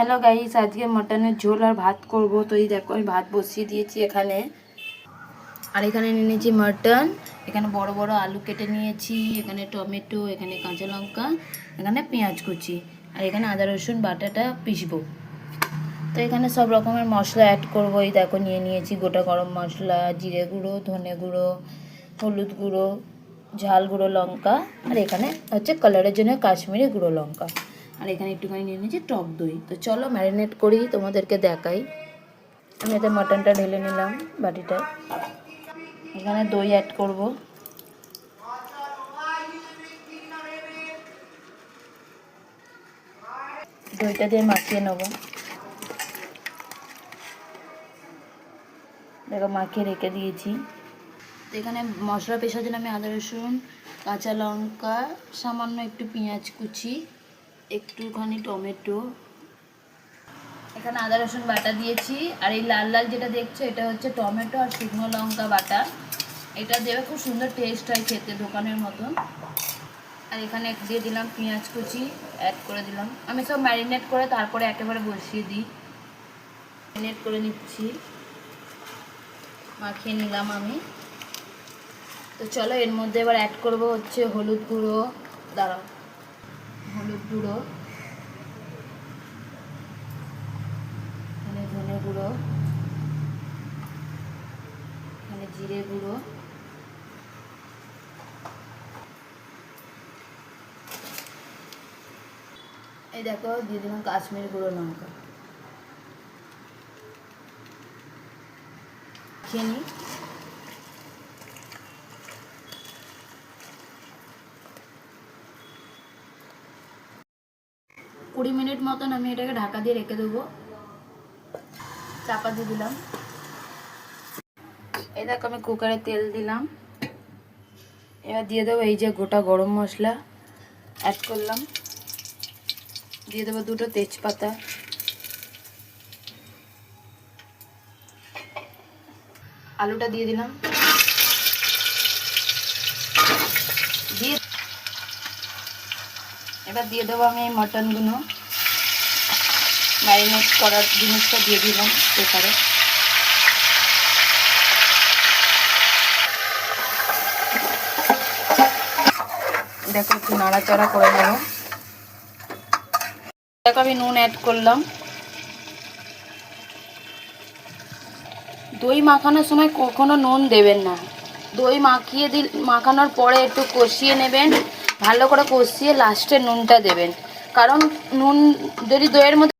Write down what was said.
Hello guys, আজকে মটনের ঝোল আর ভাত করব। তো এই দেখো আমি ভাত বসিয়ে দিয়েছি এখানে। আর এখানে নিয়ে নিয়েছি মটন, এখানে বড় বড় আলু কেটে নিয়েছি, এখানে টমেটো, এখানে কাঁচা লঙ্কা, এখানে পেঁয়াজ কুচি, আর এখানে আদা রসুন বাটাটা পিসবো। তো এখানে সব রকমের মশলা অ্যাড করব। এই দেখো নিয়ে নিয়েছি গোটা গরম মশলা, জিরে গুঁড়ো, ধনে গুঁড়ো, হলুদ গুঁড়ো, ঝাল গুঁড়ো লঙ্কা, আর এখানে হচ্ছে কালারের জন্য কাশ্মীরি গুঁড়ো লঙ্কা, আর এখানে একটুখানি নিয়ে নিয়েছি টক দই। তো চলো ম্যারিনেট করি, তোমাদেরকে দেখাই। আমি এতে মটনটা ঢেলে নিলাম বাটিটায়। এখানে দই অ্যাড করব। দইটা দিয়ে মাখিয়ে নেব। দেখো মাখিয়ে রেখে দিয়েছি। তো এখানে মশলা পেশার জন্য আমি আদা রসুন, কাঁচা লঙ্কা, সামান্য একটু পেঁয়াজ কুচি, একটুখানি টমেটো, এখানে আদা রসুন বাটা দিয়েছি। আর এই লাল লাল যেটা দেখছো এটা হচ্ছে টমেটো আর শুকনো লঙ্কা বাটা। এটা দেবে, খুব সুন্দর টেস্ট হয় খেতে, দোকানের মতন। আর এখানে দিয়ে দিলাম পেঁয়াজ কুচি, অ্যাড করে দিলাম। আমি সব ম্যারিনেট করে তারপরে একেবারে বসিয়ে দিই। ম্যারিনেট করে নিচ্ছি, মাখিয়ে নিলাম আমি। তো চলো এর মধ্যে এবার অ্যাড করব হচ্ছে হলুদ গুঁড়ো। দাঁড়াও, হলুদ গুঁড়ো, এখানে ধনে গুঁড়ো, এখানে জিরে গুঁড়ো, এই দেখো দিয়ে দিলাম কাশ্মীরি গুঁড়ো লঙ্কা। খেয়ে নিই। 20 মিনিট মতন আমি এটাকে ঢাকা দিয়ে রেখে দেবো। চাপা দিয়ে দিলাম। এই দেখো আমি কুকারে তেল দিলাম। এবার দিয়ে দেবো এই যে গোটা গরম মশলা অ্যাড করলাম। দিয়ে দেবো 2টো তেজপাতা, আলুটা দিয়ে দিলাম। দিয়ে এবার দিয়ে দেবো আমি এই মটনগুলো, ম্যারিনেট করার জিনিসটা দিয়ে দিলাম প্রেসারে। দেখো একটু নাড়াচাড়া করে নেবো। দেখো আমি নুন অ্যাড করলাম। দই মাখানোর সময় কখনো নুন দেবেন না। দই মাখানোর পরে একটু কষিয়ে নেবেন, ভালো করে কষিয়ে লাস্টে নুনটা দেবেন। কারণ নুন যদি দইয়ের মধ্যে